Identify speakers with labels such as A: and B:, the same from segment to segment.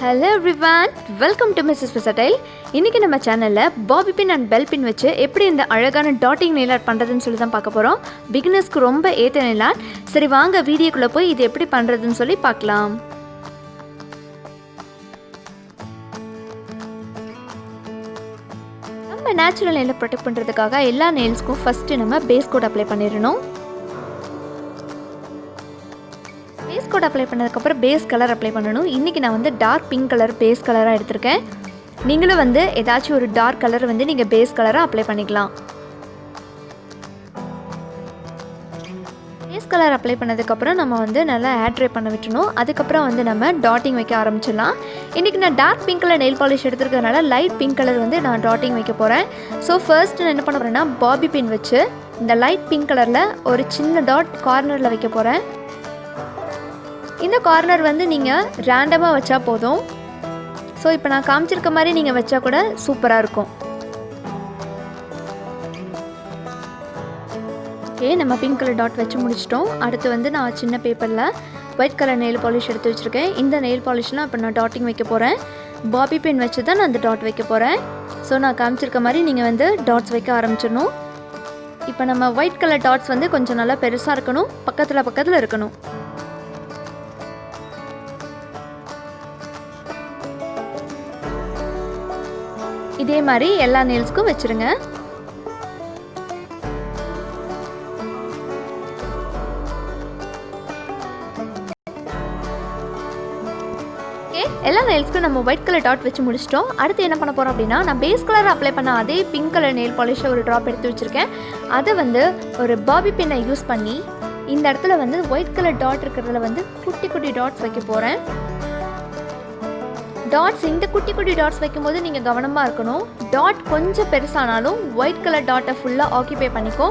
A: Hello everyone, welcome to Mrs. Versatile. இன்னைக்கு நம்ம சேனல்ல பாபி பின் அண்ட் பெல் பின் வச்சு எப்படி இந்த அழகான டாட்டிங் நெயில் ஆர்ட் பண்றதுன்னு சொல்லி தான் பார்க்க போறோம். பிகினர்ஸ்க்கு ரொம்ப ஏத்த நெயில் ஆர்ட். சரி வாங்க வீடியோக்குள்ள போய் இது எப்படி பண்றதுன்னு சொல்லி பார்க்கலாம். நம்ம நேச்சுரல் நெயிலை ப்ரொடெக்ட் பண்றதுக்காக எல்லா நெயில்ஸ்க்கும் ஃபர்ஸ்ட் நம்ம பேஸ் கோட் அப்ளை பண்ணிரணும். பேஸ் கோட் அப்ளை பண்ணதுக்கப்புறம் பேஸ் கலர் அப்ளை பண்ணணும். இன்றைக்கி நான் வந்து டார்க் பிங்க் கலர் பேஸ் கலராக எடுத்திருக்கேன். நீங்களும் வந்து ஏதாச்சும் ஒரு டார்க் கலர் வந்து நீங்கள் பேஸ் கலராக அப்ளை பண்ணிக்கலாம். பேஸ் கலர் அப்ளை பண்ணதுக்கப்புறம் நம்ம வந்து நல்லா ஹேர் ட்ரை பண்ண விட்டுணும். அதுக்கப்புறம் வந்து நம்ம டாட்டிங் வைக்க ஆரம்பிச்சிடலாம். இன்றைக்கி நான் dark pink colour nail polish எடுத்துருக்கிறதுனால லைட் பிங்க் கலர் வந்து நான் டாட்டிங் வைக்க போகிறேன். ஸோ ஃபர்ஸ்ட் நான் என்ன பண்ண போகிறேன்னா பாபி பின் வச்சு இந்த லைட் பிங்க் கலரில் ஒரு சின்ன டாட் கார்னரில் வைக்க போகிறேன். இந்த கார்னர் வந்து நீங்கள் ரேண்டமாக வச்சா போதும். ஸோ இப்போ நான் காமிச்சிருக்க மாதிரி நீங்கள் வச்சா கூட சூப்பராக இருக்கும். ஓகே, நம்ம பிங்க் கலர் டாட் வச்சு முடிச்சிட்டோம். அடுத்து வந்து நான் சின்ன பேப்பரில் ஒயிட் கலர் நெயில் பாலிஷ் எடுத்து வச்சுருக்கேன். இந்த நெயில் பாலிஷ்லாம் இப்போ நான் டாட்டிங் வைக்க போகிறேன். பாபி பின் வச்சு தான் நான் அந்த டாட் வைக்க போகிறேன். ஸோ நான் காமிச்சிருக்க மாதிரி நீங்கள் வந்து டாட்ஸ் வைக்க ஆரம்பிச்சிடணும். இப்போ நம்ம ஒயிட் கலர் டாட்ஸ் வந்து கொஞ்சம் நல்லா பெருசாக இருக்கணும், பக்கத்தில் இருக்கணும். இதே மாதிரி எல்லா நெயில்ஸ்க்கும் வச்சிருங்க. எல்லா நெயில்ஸ்க்கும் நம்ம ஒயிட் கலர் டாட் வச்சு முடிச்சிட்டோம். அடுத்து என்ன பண்ண போகிறோம் அப்படின்னா, நான் பேஸ் கலர் அப்ளை பண்ண அதே பிங்க் கலர் நெயில் பாலிஷை ஒரு ட்ராப் எடுத்து வச்சுருக்கேன். அதை வந்து ஒரு பாபி பின்னை யூஸ் பண்ணி இந்த இடத்துல வந்து ஒயிட் கலர் டாட் இருக்கிறதுல வந்து குட்டி குட்டி டாட்ஸ் வைக்க போகிறேன். டாட்ஸ் இந்த குட்டி குட்டி டாட்ஸ் வைக்கும்போது நீங்கள் கவனமாக இருக்கணும். டாட் கொஞ்சம் பெருசானாலும் ஒயிட் கலர் டாட்டை ஃபுல்லாக ஆக்கிபை பண்ணிக்கோ.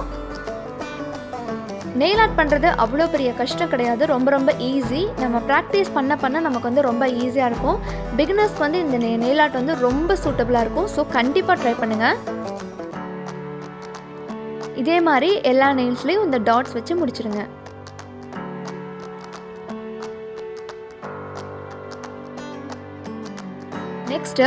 A: நெயில் ஆர்ட் பண்ணுறது அவ்வளோ பெரிய கஷ்டம் கிடையாது, ரொம்ப ஈஸி. நம்ம ப்ராக்டிஸ் பண்ண நமக்கு வந்து ரொம்ப ஈஸியாக இருக்கும். பிகினர்ஸ்க்கு வந்து இந்த நெயில் ஆர்ட் வந்து ரொம்ப சூட்டபுளாக இருக்கும். ஸோ கண்டிப்பாக ட்ரை பண்ணுங்கள். இதே மாதிரி எல்லா நெயில்ஸ்லேயும் இந்த டாட்ஸ் வச்சு முடிச்சிடுங்க. Next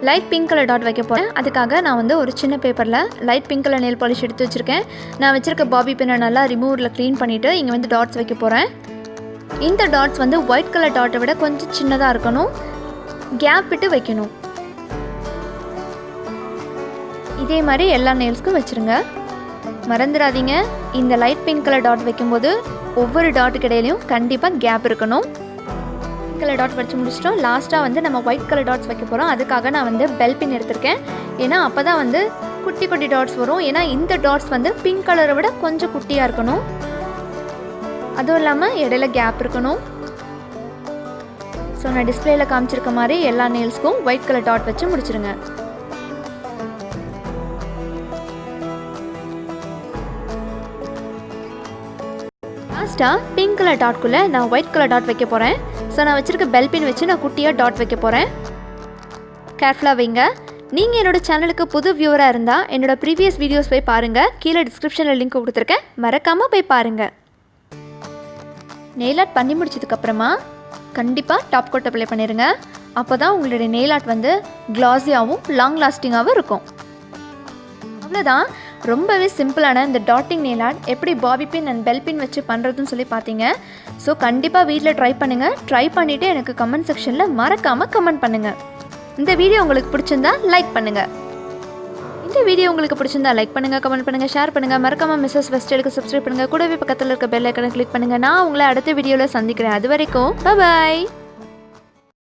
A: light pink colour dot வைக்க போகிறேன். அதுக்காக நான் வந்து ஒரு சின்ன பேப்பரில் light pink colour nail polish எடுத்து வச்சுருக்கேன். நான் வச்சுருக்க பாபி பின்னை நல்லா ரிமூவரில் க்ளீன் பண்ணிவிட்டு இங்கே வந்து டாட்ஸ் வைக்க போகிறேன். இந்த டாட்ஸ் வந்து ஒயிட் கலர் டாட்டை விட கொஞ்சம் சின்னதாக இருக்கணும், கேப் விட்டு வைக்கணும். இதே மாதிரி எல்லா நெயில்ஸ்க்கும் வச்சுருங்க. மறந்துடாதீங்க, இந்த லைட் பிங்க் கலர் டாட் வைக்கும்போது ஒவ்வொரு டாட்டுக்கு இடையிலையும் கண்டிப்பாக கேப் இருக்கணும். கலர் டாட் வச்சு முடிச்சிட்டோம். லாஸ்ட்டாக வந்து நம்ம ஒயிட் கலர் டாட்ஸ் வைக்க போகிறோம். அதுக்காக நான் வந்து பெல் பின் எடுத்திருக்கேன். ஏன்னா அப்போ தான் வந்து குட்டி குட்டி டாட்ஸ் வரும். ஏன்னா இந்த டாட்ஸ் வந்து பிங்க் கலரை விட கொஞ்சம் குட்டியாக இருக்கணும். அதுவும் இல்லாமல் இடையில கேப் இருக்கணும். ஸோ நான் டிஸ்பிளேயில் காமிச்சிருக்க மாதிரி எல்லா நெயில்ஸ்க்கும் ஒயிட் கலர் டாட் வச்சு முடிச்சிருங்க. லாஸ்ட்டாக பிங்க் கலர் டாட்குள்ளே நான் ஒயிட் கலர் டாட் வைக்க போகிறேன். ஸோ நான் வச்சுருக்க பெல் பின் வச்சு நான் குட்டியாக டாட் வைக்க போகிறேன். கேர்ஃபுல்லாக வைங்க. நீங்கள் என்னோடய சேனலுக்கு புது வியூவராக இருந்தால் என்னோடய ப்ரீவியஸ் வீடியோஸ் போய் பாருங்கள். கீழே டிஸ்கிரிப்ஷனில் லிங்க் கொடுத்துருக்கேன், மறக்காமல் போய் பாருங்கள். நெயில் ஆர்ட் பண்ணி முடிச்சதுக்கப்புறமா கண்டிப்பாக டாப் கோட் அப்ளை பண்ணிடுங்க. அப்போ தான் உங்களுடைய நெயில் ஆர்ட் வந்து க்ளாஸியாகவும் லாங் லாஸ்டிங்காகவும் இருக்கும். அவ்வளோதான், ரொம்பவே சிம்பிளான இந்த டாட்டிங் நெயில் ஆர்ட் எப்படி பாபி பின் அண்ட் பெல் பின் வச்சு பண்ணுறதுன்னு சொல்லி பார்த்தீங்க. ஸோ கண்டிப்பாக வீட்டில் ட்ரை பண்ணுங்கள். ட்ரை பண்ணிவிட்டு எனக்கு கமெண்ட் செக்ஷனில் மறக்காமல் கமெண்ட் பண்ணுங்கள். இந்த வீடியோ உங்களுக்கு பிடிச்சிருந்தா லைக் பண்ணுங்கள். இந்த வீடியோ உங்களுக்கு பிடிச்சிருந்தா லைக் பண்ணுங்கள், கமெண்ட் பண்ணுங்கள், ஷேர் பண்ணுங்கள். மறக்காமல் மிஸ்ஸஸ் வெஸ்டலுக்கு சப்ஸ்கிரைப் பண்ணுங்கள். கூடவே பக்கத்தில் இருக்க பெல் ஐக்கனை கிளிக் பண்ணுங்கள். நான் உங்களை அடுத்த வீடியோவில் சந்திக்கிறேன். அது வரைக்கும் பாய்.